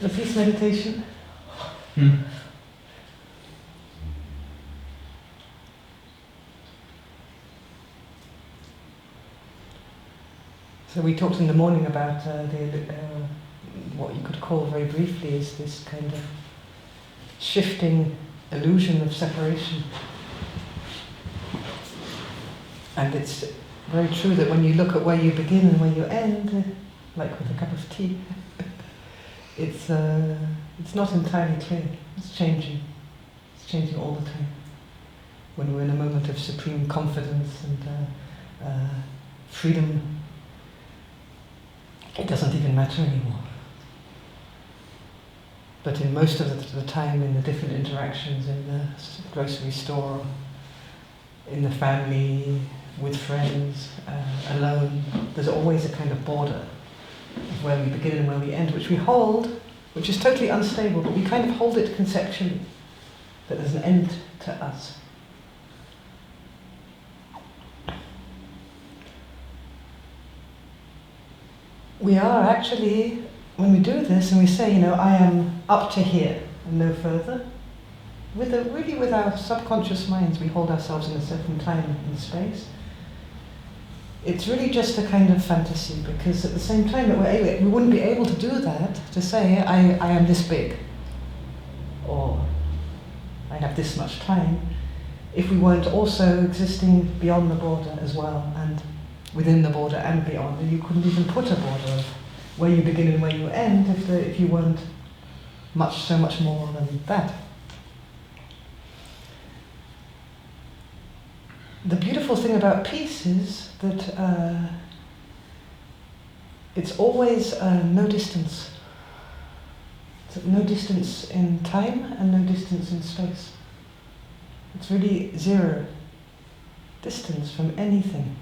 the peace meditation. So we talked in the morning about what you could call very briefly is this kind of shifting illusion of separation. And it's very true that when you look at where you begin and where you end, like with a cup of tea, it's not entirely clear. It's changing. It's changing all the time. When we're in a moment of supreme confidence and freedom, it doesn't even matter anymore. But in most of the time, in the different interactions in the grocery store, in the family, with friends, alone, there's always a kind of border of where we begin and where we end, which we hold, which is totally unstable, but we kind of hold it conceptually, that there's an end to us. We are actually, when we do this and we say, I am up to here and no further, really with our subconscious minds we hold ourselves in a certain time and space. It's really just a kind of fantasy, because at the same time that we wouldn't be able to do that, to say, I am this big, or I have this much time, if we weren't also existing beyond the border as well, and within the border and beyond. And you couldn't even put a border of where you begin and where you end if you weren't so much more than that. The beautiful thing about peace is that it's always no distance. It's no distance in time and no distance in space. It's really zero distance from anything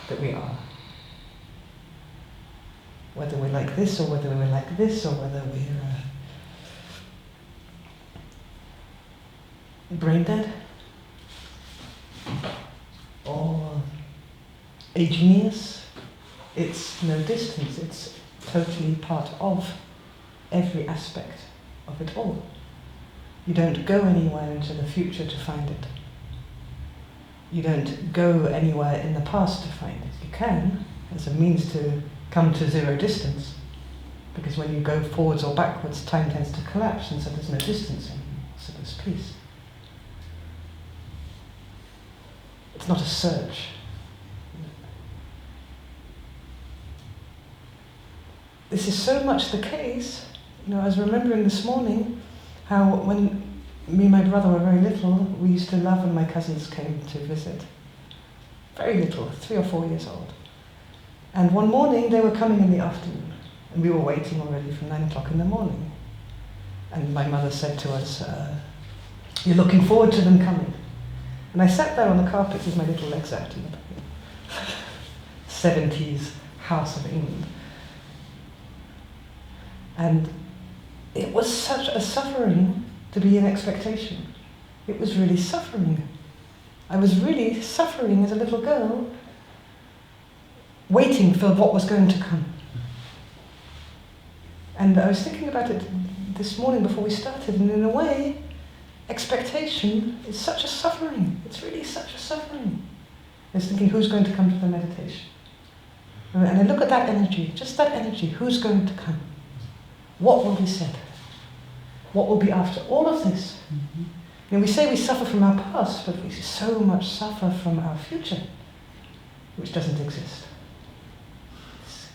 that we are. Whether we're like this or whether we're like this or whether we're brain dead or a genius, it's no distance, it's totally part of every aspect of it all. You don't go anywhere into the future to find it. You don't go anywhere in the past to find it. You can, as a means to come to zero distance, because when you go forwards or backwards, time tends to collapse, and so there's no distance anymore, so there's peace. It's not a search. This is so much the case. I was remembering this morning how when me and my brother were very little, we used to love when my cousins came to visit. Very little, 3 or 4 years old. And one morning they were coming in the afternoon, and we were waiting already from 9 o'clock in the morning. And my mother said to us, "You're looking forward to them coming." And I sat there on the carpet with my little legs out in the 70s house of England. And it was such a suffering to be in expectation. It was really suffering. I was really suffering as a little girl, waiting for what was going to come. And I was thinking about it this morning before we started, and in a way, expectation is such a suffering. It's really such a suffering. I was thinking, who's going to come to the meditation? And I look at that energy, just that energy, who's going to come? What will be said? What will be after? All of this. We say we suffer from our past, but we so much suffer from our future, which doesn't exist. It's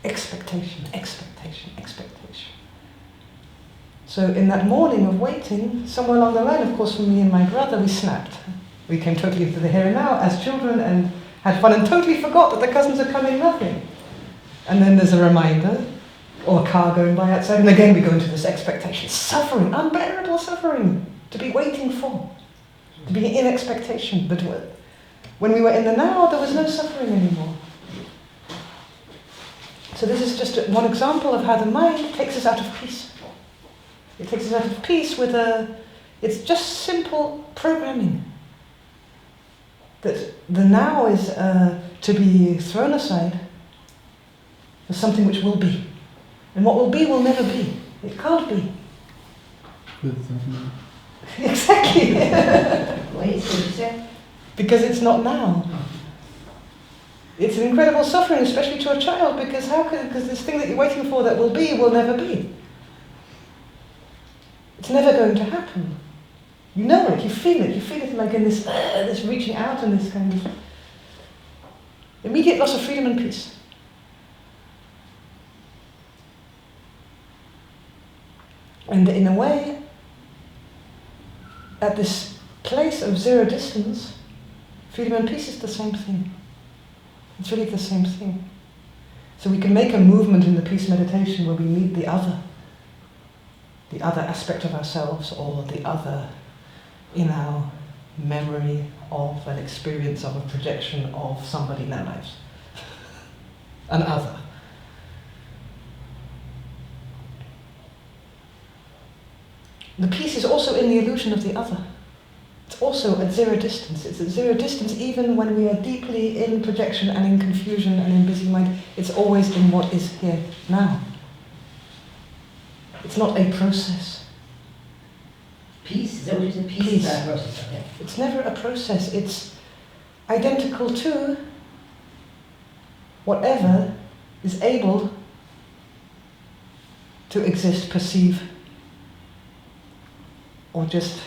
expectation, expectation, expectation. So in that morning of waiting, somewhere along the line, of course, for me and my brother, we snapped. We came totally into the here and now as children and had fun and totally forgot that the cousins are coming, nothing. And then there's a reminder, or a car going by outside, and again we go into this expectation. Suffering, unbearable suffering, to be waiting for, to be in expectation. But when we were in the now, there was no suffering anymore. So this is just one example of how the mind takes us out of peace. It takes us out of peace with it's just simple programming. That the now is to be thrown aside for something which will be. And what will be will never be. It can't be. With something. Exactly. Wait, so you said? Because it's not now. It's an incredible suffering, especially to a child, because because this thing that you're waiting for that will never be. It's never going to happen. You know it, you feel it like in this reaching out and this kind of immediate loss of freedom and peace. And in a way, at this place of zero distance, freedom and peace is the same thing. It's really the same thing. So we can make a movement in the peace meditation where we meet the other aspect of ourselves, or the other in our memory of an experience of a projection of somebody in our lives. An other. The peace is also in the illusion of the other. It's also at zero distance. It's at zero distance even when we are deeply in projection and in confusion and in busy mind. It's always in what is here now. It's not a process. Peace? Is that what you said? Peace is not a process, okay. It's never a process. It's identical to whatever is able to exist, perceive, or just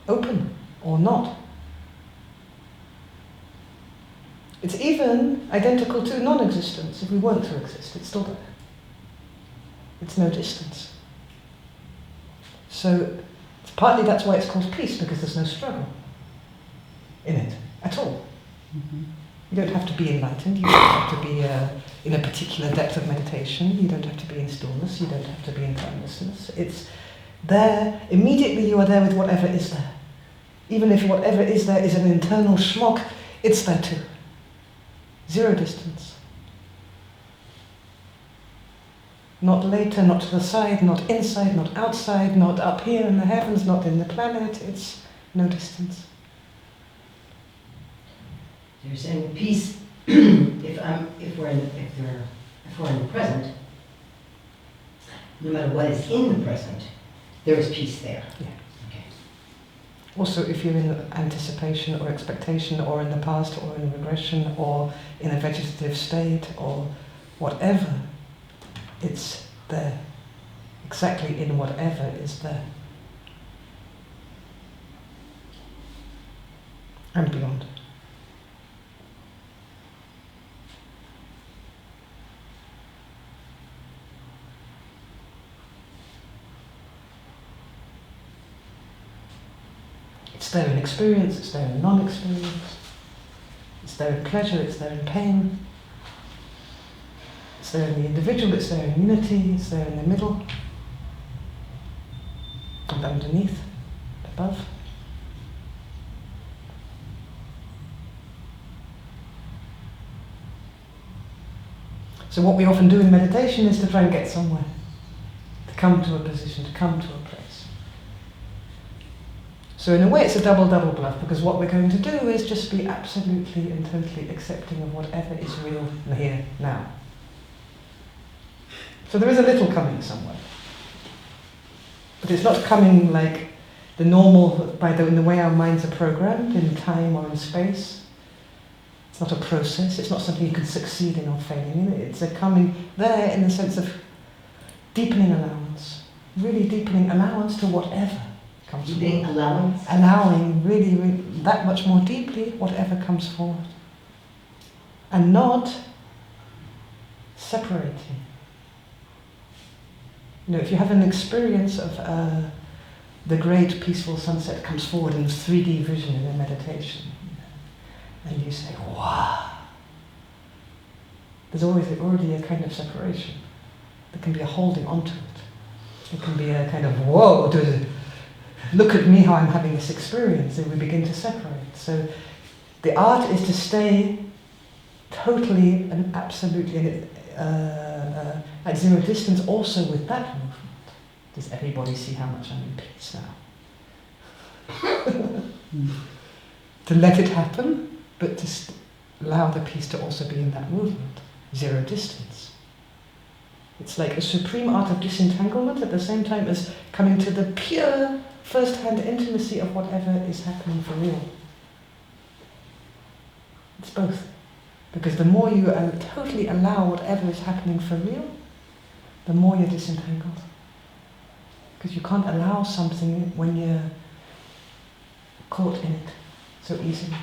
open, or not. It's even identical to non-existence. If we weren't to exist, it's still there. It's no distance. So partly that's why it's called peace, because there's no struggle in it at all. Mm-hmm. You don't have to be enlightened, you don't have to be in a particular depth of meditation, you don't have to be in stillness, you don't have to be in timelessness. It's there, immediately you are there with whatever is there. Even if whatever is there is an internal schmuck, it's there too. Zero distance. Not later, not to the side, not inside, not outside, not up here in the heavens, not in the planet. It's no distance. You're saying with peace, if we're in the present, no matter what is in the present, there is peace there. Yeah. Okay. Also, if you're in anticipation or expectation, or in the past, or in regression, or in a vegetative state, or whatever, it's there. Exactly in whatever is there. And beyond. It's there in experience, it's there in non-experience, it's there in pleasure, it's there in pain, it's there in the individual, it's there in unity, it's there in the middle, and underneath, above. So what we often do in meditation is to try and get somewhere, to come to a position, to come to a place. So in a way it's a double bluff, because what we're going to do is just be absolutely and totally accepting of whatever is real here now. So there is a little coming somewhere. But it's not coming like the normal, in the way our minds are programmed, in time or in space. It's not a process, it's not something you can succeed in or failing in. It's a coming there in the sense of deepening allowance, really deepening allowance to whatever comes forward. Allowance? Allowing really that much more deeply whatever comes forward. And not separating. You know, if you have an experience of the great peaceful sunset comes forward in 3D vision in a meditation, and you say, wow, there's already a kind of separation. There can be a holding onto it. It can be a kind of, whoa, look at me how I'm having this experience, and we begin to separate. So the art is to stay totally and absolutely at zero distance also with that movement. Does everybody see how much I'm in peace now? To let it happen, but to allow the peace to also be in that movement. Zero distance. It's like a supreme art of disentanglement at the same time as coming to the pure first-hand intimacy of whatever is happening for real. It's both. Because the more you totally allow whatever is happening for real, the more you're disentangled. Because you can't allow something when you're caught in it so easily.